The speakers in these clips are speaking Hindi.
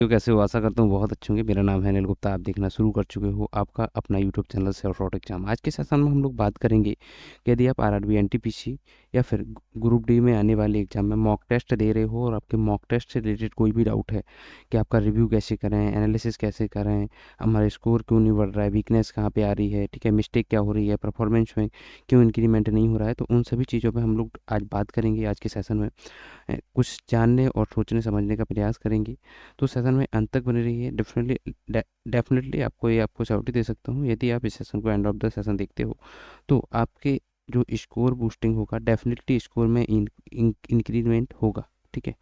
तो कैसे हो? आशा करता हूँ बहुत अच्छे होंगे। मेरा नाम है अनिल गुप्ता। आप देखना शुरू कर चुके हो आपका अपना यूट्यूब चैनल सेल्फ रॉट एग्जाम। आज के सेशन में हम लोग बात करेंगे कि यदि आप आरआरबी एनटीपीसी या फिर ग्रुप डी में आने वाले एग्जाम में मॉक टेस्ट दे रहे हो और आपके मॉक टेस्ट से रिलेटेड कोई भी डाउट है कि आपका रिव्यू कैसे करें, एनालिसिस कैसे करें, हमारा स्कोर क्यों नहीं बढ़ रहा है, वीकनेस कहाँ पे आ रही है, ठीक है, मिस्टेक क्या हो रही है, परफॉर्मेंस में क्यों इंक्रीमेंट नहीं हो रहा है, तो उन सभी चीज़ों पर हम लोग आज बात करेंगे। आज के सेशन में कुछ जानने और सोचने समझने का प्रयास करेंगे। तो सेशन में अंत तक बने रहिए। डेफिनेटली आपको ये आपको श्योरिटी दे सकता हूँ, यदि आप इस सेशन को एंड ऑफ द सेशन देखते हो तो आपके जो स्कोर बूस्टिंग होगा, डेफिनेटली स्कोर में इंक्रीमेंट होगा। ठीक है,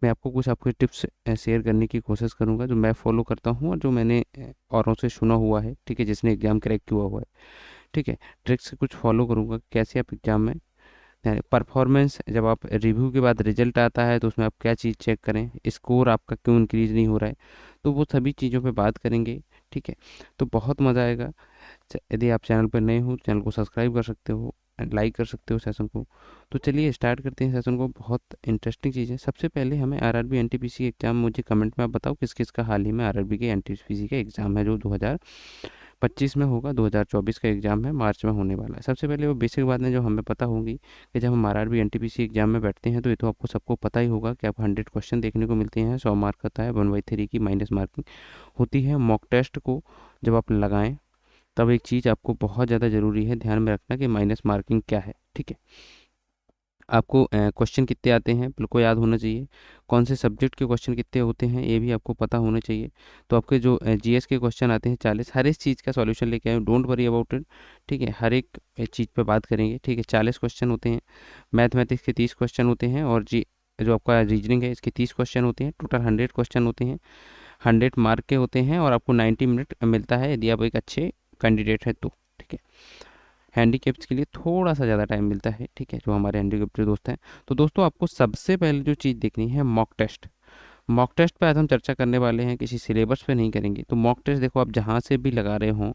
मैं आपको टिप्स शेयर करने की कोशिश करूंगा जो मैं फॉलो करता हूँ और जो मैंने औरों से सुना हुआ है, ठीक है, जिसने एग्ज़ाम क्रैक किया हुआ है। ठीक है, ट्रिक्स कुछ फॉलो करूंगा कैसे आप एग्ज़ाम में परफॉर्मेंस, जब आप रिव्यू के बाद रिजल्ट आता है तो उसमें आप क्या चीज़ चेक करें, स्कोर आपका क्यों इंक्रीज नहीं हो रहा है, तो वो सभी चीज़ों पे बात करेंगे। ठीक है, तो बहुत मज़ा आएगा। यदि आप चैनल पर नए हो, चैनल को सब्सक्राइब कर सकते हो, लाइक कर सकते हो सेशन को। तो चलिए स्टार्ट करते हैं सेशन को। बहुत इंटरेस्टिंग चीज़ है। सबसे पहले हमें आरआरबी एनटीपीसी एग्ज़ाम, मुझे कमेंट में आप बताओ किस किस का हाल ही में आरआरबी के एनटीपीसी का एग्ज़ाम है जो 2025 में होगा। 2024 का एग्ज़ाम है, मार्च में होने वाला है। सबसे पहले वो बेसिक बातें जो हमें पता होंगी कि जब हम आरआरबी एनटीपीसी एग्ज़ाम में बैठते हैं तो ये तो आपको सबको पता ही होगा कि आपको 100 क्वेश्चन देखने को मिलते हैं। 100 मार्क होता है, 1/3 की माइनस मार्किंग होती है। मॉक टेस्ट को जब आप लगाएं तब एक चीज़ आपको बहुत ज़्यादा ज़रूरी है ध्यान में रखना कि माइनस मार्किंग क्या है। ठीक है, आपको क्वेश्चन कितने आते हैं बिल्कुल याद होना चाहिए। कौन से सब्जेक्ट के क्वेश्चन कितने होते हैं ये भी आपको पता होना चाहिए। तो आपके जो जीएस के क्वेश्चन आते हैं 40, हर एक चीज़ का सॉल्यूशन लेके आए, डोंट वरी अबाउट इट। ठीक है, हर एक चीज़ पे बात करेंगे। ठीक है, 40 क्वेश्चन होते हैं। मैथमेटिक्स के 30 क्वेश्चन होते हैं और जी जो आपका रीजनिंग है इसके 30 क्वेश्चन होते हैं। टोटल 100 क्वेश्चन होते हैं, 100 मार्क के होते हैं और आपको 90 मिनट मिलता है यदि आप एक अच्छे कैंडिडेट है तो। ठीक है, हैंडीकेप्स के लिए थोड़ा सा ज़्यादा टाइम मिलता है। ठीक है, जो हमारे हैंडीकेप्ड दोस्त हैं। तो दोस्तों आपको सबसे पहले जो चीज़ देखनी है मॉक टेस्ट। मॉक टेस्ट पे आज हम चर्चा करने वाले हैं, किसी सिलेबस पे नहीं करेंगे। तो मॉक टेस्ट देखो, आप जहाँ से भी लगा रहे हों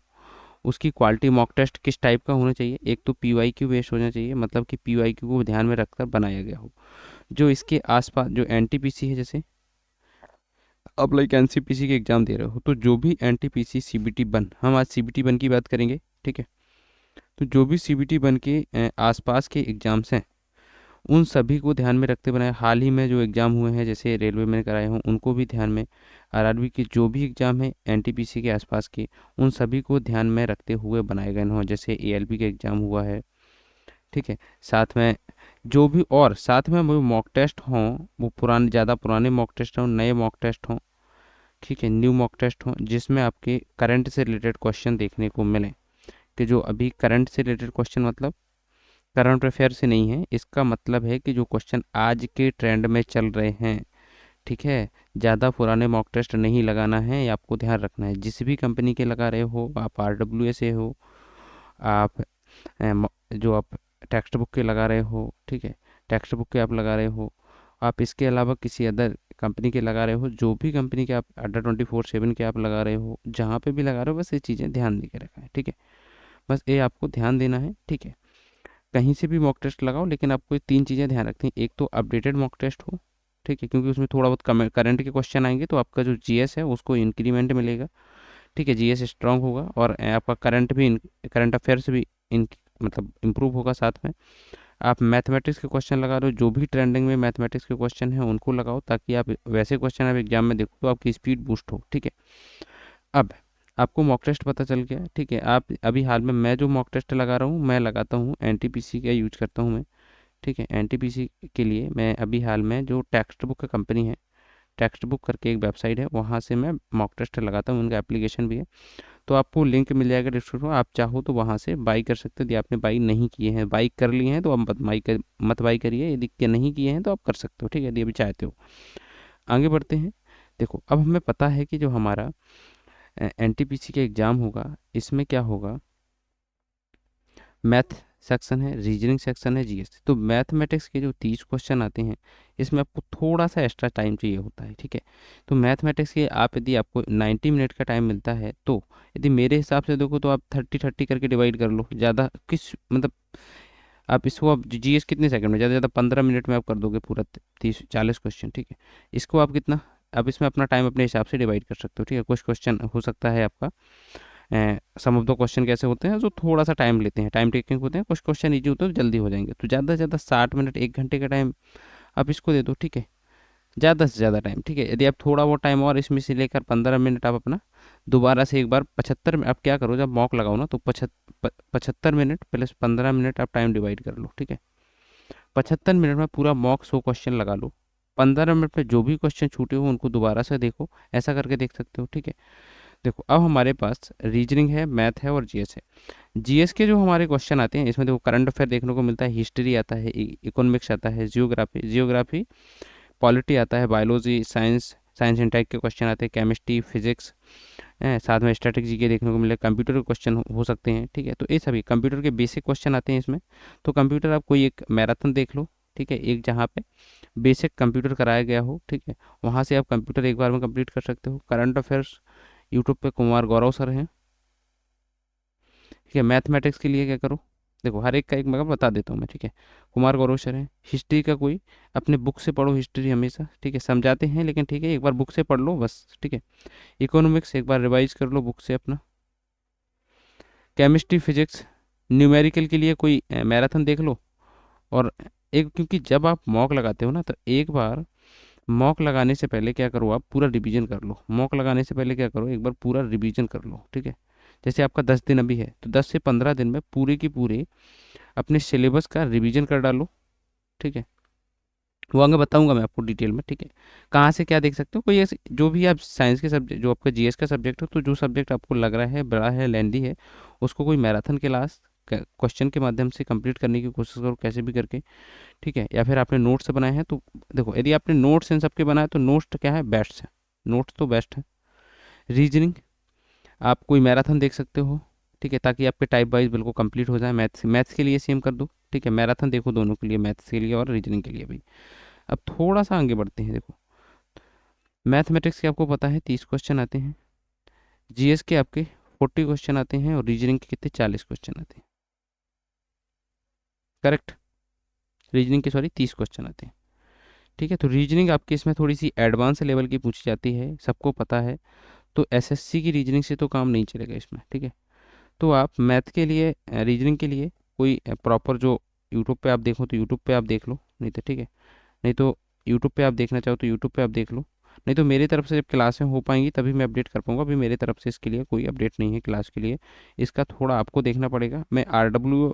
उसकी क्वालिटी, मॉक टेस्ट किस टाइप का होना चाहिए। एक तो पीवाईक्यू बेस्ड होना चाहिए, मतलब कि पीवाईक्यू को ध्यान में रखकर बनाया गया हो। जो इसके आसपास जो एनटीपीसी है, जैसे अब लाइक एनसीपीसी के एग्जाम दे रहे हो तो जो भी एनटीपीसी सीबीटी वन, हम आज सीबीटी वन की बात करेंगे। ठीक है, तो जो भी सीबीटी वन के आसपास के एग्जाम्स हैं उन सभी को ध्यान में रखते बनाए। हाल ही में जो एग्ज़ाम हुए हैं जैसे रेलवे में कराए हों उनको भी ध्यान में, आरआरबी के जो भी एग्ज़ाम हैं एनटीपीसी के आसपास के उन सभी को ध्यान में रखते हुए बनाए गए हों। जैसे एएलपी का एग्ज़ाम हुआ है। ठीक है, साथ में जो भी और साथ में वो मॉक टेस्ट हों, वो पुराने, ज़्यादा पुराने मॉक टेस्ट हों, नए मॉक टेस्ट हों। ठीक है, न्यू मॉक टेस्ट हों जिसमें आपके करंट से रिलेटेड क्वेश्चन देखने को मिलें। कि जो अभी करंट से रिलेटेड क्वेश्चन मतलब करंट अफेयर से नहीं है, इसका मतलब है कि जो क्वेश्चन आज के ट्रेंड में चल रहे हैं। ठीक है, ज़्यादा पुराने मॉक टेस्ट नहीं लगाना है, ये आपको ध्यान रखना है। जिस भी कंपनी के लगा रहे हो, आप आरडब्ल्यू से हो, आप जो आप टेक्स्ट बुक के लगा रहे हो, ठीक है, टेक्स्ट बुक के आप लगा रहे हो, आप इसके अलावा किसी अदर कंपनी के लगा रहे हो, जो भी कंपनी के आप अंडर 24/7 के आप लगा रहे हो, जहाँ पे भी लगा रहे हो, बस ये चीज़ें ध्यान दे के रखा है। ठीक है, बस ये आपको ध्यान देना है। ठीक है, कहीं से भी मॉक टेस्ट लगाओ लेकिन आपको ये 3 चीज़ें ध्यान रखनी है। एक तो अपडेटेड मॉक टेस्ट हो। ठीक है, क्योंकि उसमें थोड़ा बहुत करंट के क्वेश्चन आएंगे तो आपका जो जीएस है उसको इंक्रीमेंट मिलेगा। ठीक है, जीएस स्ट्रांग होगा और आपका करंट अफेयर्स भी इन मतलब इम्प्रूव होगा। साथ में आप मैथमेटिक्स के क्वेश्चन लगा रहे हो, जो भी ट्रेंडिंग में मैथमेटिक्स के क्वेश्चन हैं उनको लगाओ ताकि आप वैसे क्वेश्चन आप एग्जाम में देखो तो आपकी स्पीड बूस्ट हो। ठीक है, अब आपको मॉक टेस्ट पता चल गया। ठीक है, आप अभी हाल में मैं जो मॉक टेस्ट लगा रहा हूँ, मैं लगाता हूँ एनटीपीसी का यूज करता हूँ मैं। ठीक है, एनटीपीसी के लिए मैं अभी हाल में जो टेक्स्ट बुक का कंपनी है, टेक्स्ट बुक करके एक वेबसाइट है, वहाँ से मैं मॉक टेस्ट लगाता हूँ। उनका एप्लीकेशन भी है, तो आपको लिंक मिल जाएगा डिस्क्रिप्शन में। आप चाहो तो वहाँ से बाई कर सकते हो। यदि आपने बाई नहीं किए हैं, बाई कर लिए हैं तो आप मत बाई करिए। यदि के नहीं किए हैं तो आप कर सकते हो। ठीक है, यदि अभी चाहते हो। आगे बढ़ते हैं। देखो, अब हमें पता है कि जो हमारा एनटीपीसी का एग्ज़ाम होगा इसमें क्या होगा, मैथ सेक्शन है, रीजनिंग सेक्शन है, जीएस। तो मैथमेटिक्स के जो 30 क्वेश्चन आते हैं इसमें आपको थोड़ा सा एक्स्ट्रा टाइम चाहिए होता है। ठीक है, तो मैथमेटिक्स के आप यदि आपको 90 मिनट का टाइम मिलता है तो यदि मेरे हिसाब से देखो तो आप 30-30 करके डिवाइड कर लो। ज़्यादा किस मतलब आप इसको, आप जीएस कितने सेकंड में, ज़्यादा ज़्यादा 15 मिनट में आप कर दोगे पूरा 30-40 क्वेश्चन। ठीक है, इसको आप कितना अब इसमें अपना टाइम अपने हिसाब से डिवाइड कर सकते हो, ठीक है। कुछ क्वेश्चन हो सकता है आपका, सम ऑफ द क्वेश्चन कैसे होते हैं जो थोड़ा सा टाइम लेते हैं, टाइम टेकिंग होते हैं, कुछ क्वेश्चन ईजी होते हैं तो जल्दी हो जाएंगे। तो ज़्यादा से ज़्यादा 60 मिनट, 1 घंटे का टाइम आप इसको दे दो, ठीक है। ज़्यादा से ज़्यादा टाइम, ठीक है। यदि आप थोड़ा वो टाइम और इसमें से लेकर 15 मिनट आप अपना दोबारा से एक बार 75 में आप क्या करो, जब मॉक लगाओ ना तो 75 मिनट प्लस 15 मिनट आप टाइम डिवाइड कर लो, ठीक है। 75 मिनट में पूरा मॉक 100 क्वेश्चन लगा लो। 15 मिनट में जो भी क्वेश्चन छूटे हो उनको दोबारा से देखो, ऐसा करके देख सकते हो, ठीक है। देखो अब हमारे पास रीजनिंग है, मैथ है और जीएस है। जीएस के जो हमारे क्वेश्चन आते हैं इसमें देखो करंट अफेयर देखने को मिलता है, हिस्ट्री आता है, इकोनॉमिक्स आता है, जियोग्राफी पॉलिटी आता है, बायोलॉजी, साइंस एंड टेक के क्वेश्चन आते हैं, केमिस्ट्री, फिजिक्स, साथ में स्ट्रेटेजी के देखने को मिले, कंप्यूटर के क्वेश्चन हो सकते हैं, ठीक है। तो ये सभी कंप्यूटर के बेसिक क्वेश्चन आते हैं इसमें। तो कंप्यूटर आप कोई एक मैराथन देख लो, ठीक है, एक जहाँ पे बेसिक कंप्यूटर कराया गया हो, ठीक है, वहाँ से आप कंप्यूटर एक बार में कंप्लीट कर सकते हो। करंट अफेयर्स यूट्यूब पे कुमार गौरव सर हैं, ठीक है। मैथमेटिक्स के लिए क्या करो, देखो हर एक का एक मैं बता देता हूँ मैं, ठीक है। कुमार गौरव सर है। हिस्ट्री का कोई अपने बुक से पढ़ो हिस्ट्री हमेशा, ठीक है, समझाते हैं लेकिन ठीक है, एक बार बुक से पढ़ लो बस, ठीक है। इकोनॉमिक्स एक बार रिवाइज कर लो बुक से अपना। केमिस्ट्री, फिजिक्स, न्यूमेरिकल के लिए कोई मैराथन देख लो। और एक, क्योंकि जब आप मॉक लगाते हो ना तो एक बार मॉक लगाने से पहले क्या करो, आप पूरा रिवीजन कर लो। मॉक लगाने से पहले क्या करो, एक बार पूरा रिवीजन कर लो, ठीक है। जैसे आपका 10 दिन अभी है तो 10 से 15 दिन में पूरे की पूरे अपने सिलेबस का रिवीजन कर डालो, ठीक है। वो आगे बताऊंगा मैं आपको डिटेल में, ठीक है। कहाँ से क्या देख सकते हो, कोई ऐसे जो भी आप साइंस के सब्जेक्ट, जो आपका जीएस का सब्जेक्ट हो, तो जो सब्जेक्ट आपको लग रहा है बड़ा है, लेंदी है, उसको कोई मैराथन क्लास क्वेश्चन के माध्यम से कंप्लीट करने की कोशिश करो कैसे भी करके, ठीक है। या फिर आपने नोट्स बनाए हैं तो देखो, यदि आपने नोट्स इन सबके बनाए तो नोट्स तो क्या है, बेस्ट है, नोट्स तो बेस्ट है। रीजनिंग आप कोई मैराथन देख सकते हो, ठीक है, ताकि आपके टाइप वाइज बिल्कुल कंप्लीट हो जाए। मैथ्स के लिए सेम कर दो, ठीक है, मैराथन देखो दोनों के लिए, मैथ्स के लिए और रीजनिंग के लिए भी। अब थोड़ा सा आगे बढ़ते हैं, देखो मैथमेटिक्स के आपको पता है 30 क्वेश्चन आते हैं, जीएस के आपके 40 क्वेश्चन आते हैं और रीजनिंग के कितने 40 क्वेश्चन आते हैं, करेक्ट। रीजनिंग के सॉरी 30 क्वेश्चन आते हैं, ठीक है। तो रीजनिंग आपकी इसमें थोड़ी सी एडवांस लेवल की पूछी जाती है, सबको पता है। तो एसएससी की रीजनिंग से तो काम नहीं चलेगा इसमें, ठीक है। तो आप मैथ के लिए, रीजनिंग के लिए कोई प्रॉपर जो यूट्यूब पे आप देखो तो यूट्यूब पे आप देख लो, नहीं तो ठीक है, नहीं तो यूट्यूब पे आप देखना चाहो तो यूट्यूब पे आप देख लो, नहीं तो मेरी तरफ से जब क्लासें हो पाएंगी तभी मैं अपडेट कर पाऊंगा। अभी मेरी तरफ से इसके लिए कोई अपडेट नहीं है क्लास के लिए, इसका थोड़ा आपको देखना पड़ेगा। मैं RW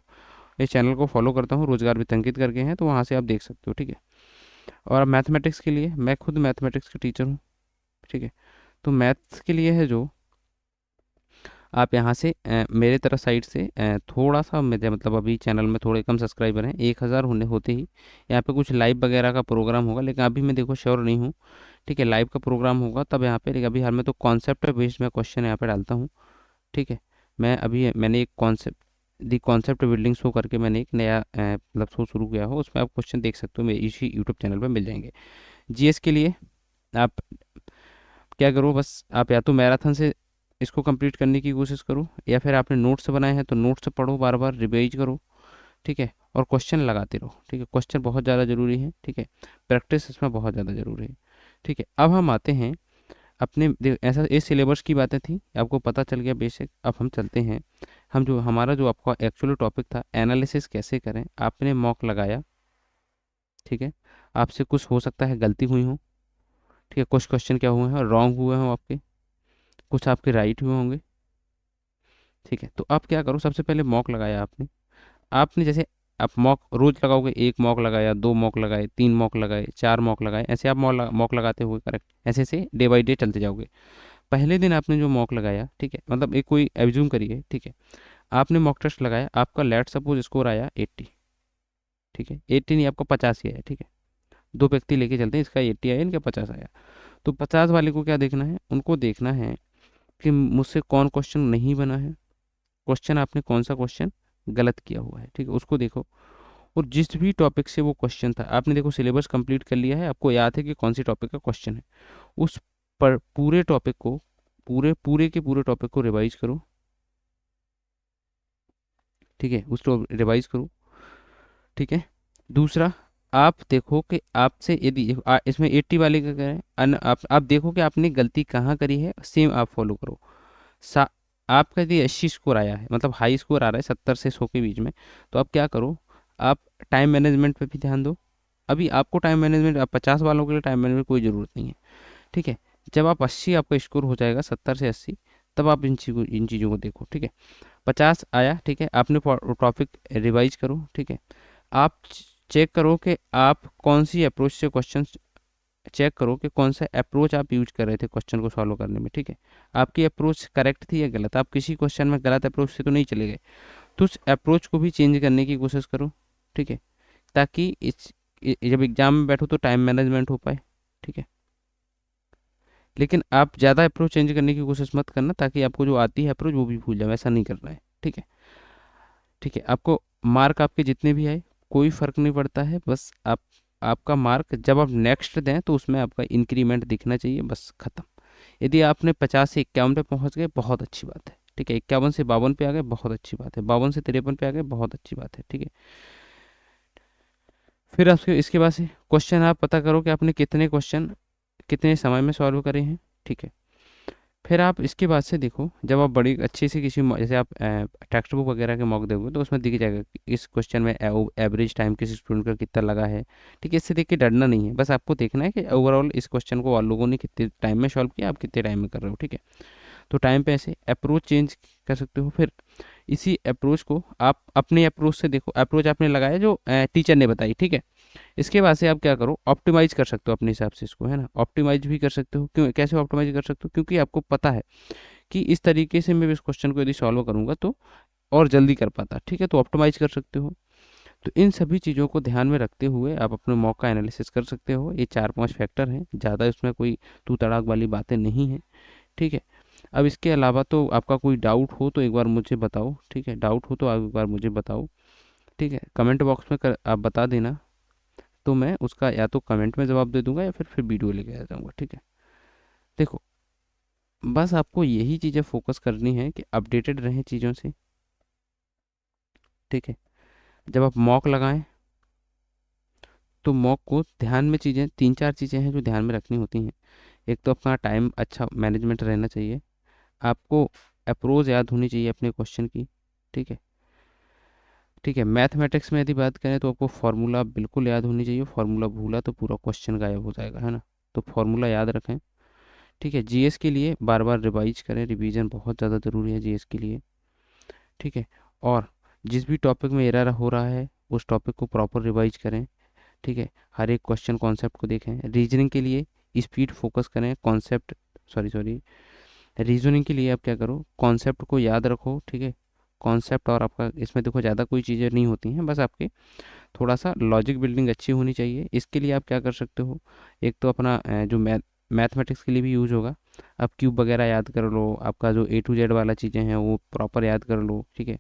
इस चैनल को फॉलो करता हूँ, रोजगार वितंकित करके हैं, तो वहाँ से आप देख सकते हो, ठीक है। और मैथमेटिक्स के लिए मैं खुद मैथमेटिक्स का टीचर हूँ, ठीक है। तो मैथ्स के लिए है जो आप यहाँ से मेरे तरफ साइड से थोड़ा सा मेरे मतलब अभी चैनल में थोड़े कम सब्सक्राइबर हैं, 1000 होने होते ही यहाँ पे कुछ लाइव वगैरह का प्रोग्राम होगा, लेकिन अभी मैं देखो श्योर नहीं हूँ, ठीक है। लाइव का प्रोग्राम होगा तब यहाँ पे, लेकिन अभी हाल में तो कॉन्सेप्ट बेस्ड मैं क्वेश्चन यहाँ पे डालता हूँ, ठीक है। मैंने एक concept the concept building show करके मैंने एक नया मतलब शो शुरू किया हो, उसमें आप क्वेश्चन देख सकते हो, मेरे इसी यूट्यूब चैनल पर मिल जाएंगे। जीएस के लिए आप क्या करो, बस आप या तो मैराथन से इसको कंप्लीट करने की कोशिश करो, या फिर आपने नोट्स बनाए हैं तो नोट्स पढ़ो, बार बार रिवाइज करो, ठीक है। और क्वेश्चन लगाते रहो, ठीक है, क्वेश्चन बहुत ज़्यादा ज़रूरी है, ठीक है। प्रैक्टिस इसमें बहुत ज़्यादा ज़रूरी है, ठीक है। अब हम आते हैं अपने ऐसा इस सिलेबस की बातें थी, आपको पता चल गया बेसिक। अब हम चलते हैं, हम जो हमारा जो आपका एक्चुअली टॉपिक था एनालिसिस कैसे करें, आपने मॉक लगाया, ठीक है। आपसे कुछ हो सकता है गलती हुई हो, ठीक है, कुछ क्वेश्चन क्या हुए हैं रॉन्ग हुए हों आपके, कुछ आपके राइट हुए होंगे, ठीक है। तो आप क्या करो, सबसे पहले मॉक लगाया आपने, जैसे आप मॉक रोज लगाओगे, एक मॉक लगाया, 2 मॉक लगाए, 3 मॉक लगाए, 4 मॉक लगाए, ऐसे आप मॉक लगाते हुए करेक्ट, ऐसे ऐसे डे बाई डे चलते जाओगे। पहले दिन आपने जो मॉक लगाया, ठीक है, मतलब एक कोई एज्यूम करिए, ठीक है, आपने मॉक टेस्ट लगाया, आपका लेट सपोज स्कोर आया 80, ठीक है, 80 नहीं आपका 50 ही आया, ठीक है। दो व्यक्ति लेके चलते हैं, इसका 80 आया, इनका 50 आया। तो 50 वाले को क्या देखना है, उनको देखना है कि मुझसे कौन क्वेश्चन नहीं बना है, क्वेश्चन आपने कौन सा क्वेश्चन गलत किया हुआ है, ठीक है, उसको देखो। और जिस भी टॉपिक से वो क्वेश्चन था, आपने देखो सिलेबस कंप्लीट कर लिया है, आपको याद है कि कौन सी टॉपिक का क्वेश्चन है, उस पर पूरे टॉपिक को, पूरे पूरे के पूरे टॉपिक को रिवाइज करो, ठीक है, उस रिवाइज करो, ठीक है। दूसरा, आप देखो कि आपसे यदि इसमें 80 वाले का करें, आप देखो कि आपने गलती कहाँ करी है, सेम आप फॉलो करो। सा आपका यदि 80 स्कोर आया है, मतलब हाई स्कोर आ रहा है 70 से 100 के बीच में, तो आप क्या करो, आप टाइम मैनेजमेंट पे भी ध्यान दो। अभी आपको टाइम मैनेजमेंट, आप 50 वालों के लिए टाइम मैनेजमेंट कोई ज़रूरत नहीं है, ठीक है। जब आप 80 आपका स्कोर हो जाएगा, 70 से 80, तब आप इन चीज़ों को देखो, ठीक है। 50 आया, ठीक है, आपने टॉपिक रिवाइज करो, ठीक है। आप चेक करो कि आप कौन सी अप्रोच से क्वेश्चन, चेक करो कि कौन सा अप्रोच आप यूज कर रहे थे क्वेश्चन को सॉल्व करने में, ठीक है। आपकी अप्रोच करेक्ट थी या गलत, आप किसी क्वेश्चन में गलत अप्रोच से तो नहीं चले गए, तो उस अप्रोच को भी चेंज करने की कोशिश करो, ठीक है, ताकि जब एग्जाम में बैठो तो टाइम मैनेजमेंट हो पाए, ठीक है। लेकिन आप ज़्यादा अप्रोच चेंज करने की कोशिश मत करना, ताकि आपको जो आती है अप्रोच वो भी भूल जाए, ऐसा नहीं करना है, ठीक है। ठीक है, आपको मार्क आपके जितने भी आए कोई फ़र्क नहीं पड़ता है, बस आपका मार्क जब आप नेक्स्ट दें तो उसमें आपका इंक्रीमेंट दिखना चाहिए, बस ख़त्म। यदि आपने 50 से 51 पे पहुंच गए, बहुत अच्छी बात है, ठीक है। 51 से 52 पे आ गए, बहुत अच्छी बात है। 52 से 53 पे आ गए, बहुत अच्छी बात है, ठीक है। फिर आपके इसके बाद से क्वेश्चन आप पता करो कि आपने कितने क्वेश्चन कितने समय में सॉल्व करे हैं, ठीक है। फिर आप इसके बाद से देखो, जब आप बड़ी अच्छे से जैसे आप टेक्स्ट बुक वगैरह के मॉक दोगे तो उसमें दिख जाएगा कि इस क्वेश्चन में एवरेज टाइम किसी स्टूडेंट का कितना लगा है, ठीक है। इससे देख के डरना नहीं है, बस आपको देखना है कि ओवरऑल इस क्वेश्चन को और लोगों ने कितने टाइम में सॉल्व किया, आप कितने टाइम में कर रहे हो, ठीक है। तो टाइम पे ऐसे अप्रोच चेंज कर सकते हो। फिर इसी अप्रोच को आप अपने अप्रोच से देखो, अप्रोच आपने लगाया जो टीचर ने बताई, ठीक है। इसके बाद से आप क्या करो, ऑप्टिमाइज कर सकते हो अपने हिसाब से इसको, है ना। ऑप्टिमाइज भी कर सकते हो, क्यों, कैसे ऑप्टिमाइज कर सकते हो, क्योंकि आपको पता है कि इस तरीके से मैं इस क्वेश्चन को यदि सॉल्व करूंगा तो और जल्दी कर पाता, ठीक है। तो ऑप्टिमाइज कर सकते हो। तो इन सभी चीज़ों को ध्यान में रखते हुए आप अपने मॉक का एनालिसिस कर सकते हो। ये 4-5 फैक्टर हैं, ज़्यादा इसमें कोई तू तड़ाक वाली बातें नहीं हैं, ठीक है। अब इसके अलावा तो आपका कोई डाउट हो तो एक बार मुझे बताओ, ठीक है। डाउट हो तो आप एक बार मुझे बताओ, ठीक है। कमेंट बॉक्स में आप बता देना, तो मैं उसका या तो कमेंट में जवाब दे दूंगा या फिर वीडियो लेके आ जाऊंगा, ठीक है। देखो, बस आपको यही चीज़ें फोकस करनी है कि अपडेटेड रहें चीज़ों से, ठीक है। जब आप मॉक लगाएं तो मॉक को ध्यान में चीज़ें 3-4 चीज़ें हैं जो ध्यान में रखनी होती हैं। एक तो अपना टाइम अच्छा मैनेजमेंट रहना चाहिए, आपको अप्रोच याद होनी चाहिए अपने क्वेश्चन की, ठीक है। ठीक है, मैथमेटिक्स में यदि बात करें तो आपको फार्मूला बिल्कुल याद होनी चाहिए, फार्मूला भूला तो पूरा क्वेश्चन गायब हो जाएगा, है ना। तो फार्मूला याद रखें, ठीक है। जीएस के लिए बार बार रिवाइज करें, रिवीजन बहुत ज़्यादा ज़रूरी है जीएस के लिए, ठीक है। और जिस भी टॉपिक में एरर हो रहा है उस टॉपिक को प्रॉपर रिवाइज करें, ठीक है। हर एक क्वेश्चन कॉन्सेप्ट को देखें। रीजनिंग के लिए स्पीड फोकस करें, कॉन्सेप्ट, सॉरी सॉरी, रीजनिंग के लिए आप क्या करो, कॉन्सेप्ट को याद रखो, ठीक है। कॉन्सेप्ट, और आपका इसमें देखो ज़्यादा कोई चीज़ें नहीं होती हैं, बस आपके थोड़ा सा लॉजिक बिल्डिंग अच्छी होनी चाहिए। इसके लिए आप क्या कर सकते हो, एक तो अपना जो मैथमेटिक्स के लिए भी यूज होगा, आप क्यूब वगैरह याद कर लो, आपका जो A to Z वाला चीज़ें हैं वो प्रॉपर याद कर लो, ठीक है।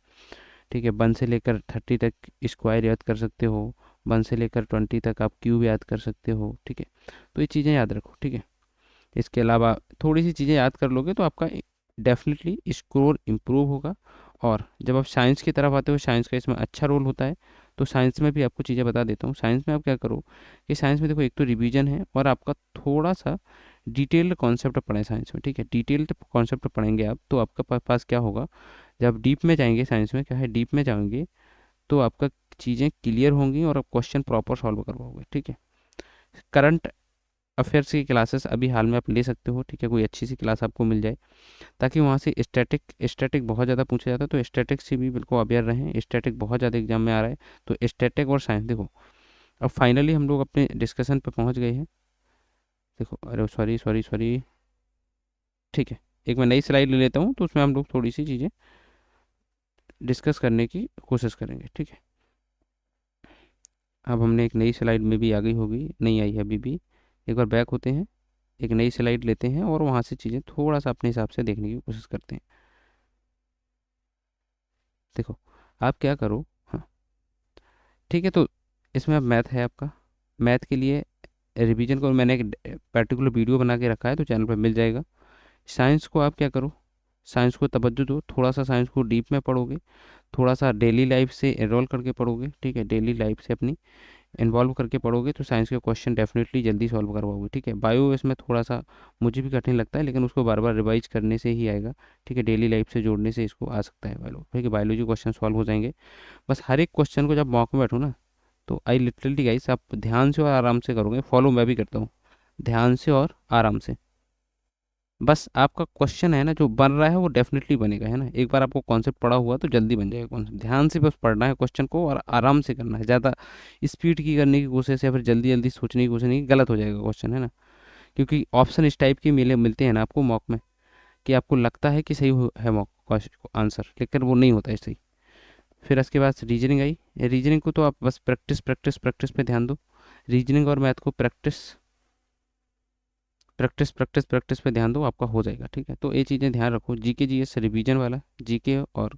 ठीक है, 1 से लेकर 30 तक स्क्वायर याद कर सकते हो, 1 से लेकर 20 तक आप क्यूब याद कर सकते हो, ठीक है। तो ये चीज़ें याद रखो, ठीक है। इसके अलावा थोड़ी सी चीज़ें याद कर लोगे तो आपका डेफिनेटली स्कोर इम्प्रूव होगा। और जब आप साइंस की तरफ आते हो, साइंस का इसमें अच्छा रोल होता है, तो साइंस में भी आपको चीज़ें बता देता हूँ। साइंस में आप क्या करो कि साइंस में देखो, एक तो रिवीजन है और आपका थोड़ा सा डिटेल्ड कॉन्सेप्ट पढ़ें साइंस में, ठीक है। डिटेल्ड कॉन्सेप्ट पढ़ेंगे आप तो आपका पास क्या होगा, जब डीप में जाएंगे साइंस में, क्या है, डीप में जाएंगे तो आपका चीज़ें क्लियर होंगी और आप क्वेश्चन प्रॉपर सॉल्व कर पाओगे, ठीक है। करंट अफेयर्स की क्लासेस अभी हाल में आप ले सकते हो, ठीक है। कोई अच्छी सी क्लास आपको मिल जाए, ताकि वहाँ से स्टैटिक बहुत ज़्यादा पूछा जाता है, तो स्टैटिक से भी बिल्कुल अवेयर रहें। स्टैटिक बहुत ज़्यादा एग्जाम में आ रहा है, तो स्टैटिक और साइंस देखो। अब फाइनली हम लोग अपने डिस्कशन पे पहुँच गए हैं। देखो, अरे सॉरी सॉरी सॉरी, ठीक है। एक मैं नई स्लाइड ले लेता हूँ, तो उसमें हम लोग थोड़ी सी चीज़ें डिस्कस करने की कोशिश करेंगे, ठीक है। अब हमने एक नई स्लाइड में भी आ गई होगी, नहीं आई है अभी भी। एक बार बैक होते हैं, एक नई स्लाइड लेते हैं और वहाँ से चीज़ें थोड़ा सा अपने हिसाब से देखने की कोशिश करते हैं। देखो, आप क्या करो, हाँ, ठीक है। तो इसमें अब मैथ है आपका, मैथ के लिए रिवीजन को मैंने एक पर्टिकुलर वीडियो बना के रखा है, तो चैनल पर मिल जाएगा। साइंस को आप क्या करो, साइंस को तवज्जो दो, थोड़ा सा साइंस को डीप में पढ़ोगे, थोड़ा सा डेली लाइफ से एनरोल करके पढ़ोगे, ठीक है। डेली लाइफ से अपनी इन्वॉल्व करके पढ़ोगे तो साइंस के क्वेश्चन डेफिनेटली जल्दी सॉल्व कर पाओगे। ठीक है, बायो इसमें थोड़ा सा मुझे भी कठिन लगता है, लेकिन उसको बार बार रिवाइज करने से ही आएगा। ठीक है, डेली लाइफ से जोड़ने से इसको आ सकता है बायो। ठीक है, बायोलॉजी क्वेश्चन सॉल्व हो जाएंगे। बस हर एक क्वेश्चन को जब मॉक में बैठो ना, तो आई लिटरली गाइस आप ध्यान से और आराम से करोगे, फॉलो मैं भी करता हूँ, ध्यान से और आराम से। बस आपका क्वेश्चन है ना जो बन रहा है वो डेफिनेटली बनेगा, है ना। एक बार आपको कॉन्सेप्ट पढ़ा हुआ तो जल्दी बन जाएगा कॉन्सेप्ट। ध्यान से बस पढ़ना है क्वेश्चन को और आराम से करना है। ज़्यादा स्पीड की करने की कोशिश या फिर जल्दी जल्दी सोचने की कोशिश नहीं, गलत हो जाएगा क्वेश्चन, है ना। क्योंकि ऑप्शन इस टाइप के मिलते हैं ना आपको मॉक में, कि आपको लगता है कि सही है मॉक आंसर, लेकिन वो नहीं होता है सही। फिर इसके बाद रीजनिंग आई। रीजनिंग को तो आप बस प्रैक्टिस प्रैक्टिस प्रैक्टिस पे ध्यान दो। रीजनिंग और मैथ को प्रैक्टिस प्रैक्टिस प्रैक्टिस प्रैक्टिस पे ध्यान दो, आपका हो जाएगा। ठीक है, तो ये चीज़ें ध्यान रखो। जीके जीएस रिवीजन वाला, जीके और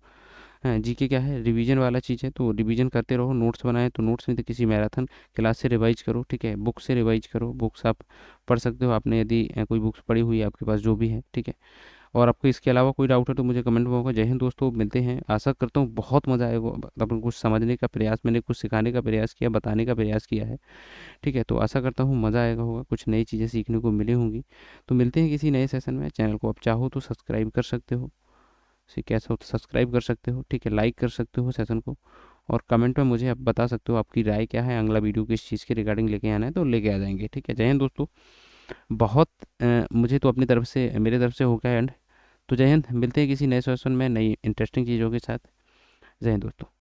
हाँ, जीके क्या है, रिवीजन वाला चीज़ है, तो रिवीजन करते रहो। नोट्स बनाए तो नोट्स नहीं तो किसी मैराथन क्लास से रिवाइज करो। ठीक है, बुक से रिवाइज करो, बुक्स आप पढ़ सकते हो, आपने यदि कोई बुक्स पढ़ी हुई है आपके पास जो भी है। ठीक है, और आपको इसके अलावा कोई डाउट है तो मुझे कमेंट में होगा। जय हिंद दोस्तों, मिलते हैं। आशा करता हूँ बहुत मज़ा आएगा, अपन कुछ समझने का प्रयास, मैंने कुछ सिखाने का प्रयास किया, बताने का प्रयास किया है। ठीक है, तो आशा करता हूँ मज़ा आएगा होगा, कुछ नई चीज़ें सीखने को मिली होंगी। तो मिलते हैं किसी नए सेशन में। चैनल को आप चाहो तो सब्सक्राइब कर सकते हो, से कैसा हो तो सब्सक्राइब कर सकते हो। ठीक है, लाइक कर सकते हो सेशन को, और कमेंट में मुझे आप बता सकते हो आपकी राय क्या है, अगला वीडियो किस चीज़ के रिगार्डिंग लेके आना है तो लेके आ जाएंगे। ठीक है, जय हिंद दोस्तों। बहुत मुझे तो अपनी तरफ से, मेरे तरफ से हो गया एंड। तो जय हिंद, मिलते हैं किसी नए सेशन में नई इंटरेस्टिंग चीज़ों के साथ। जय हिंद दोस्तों।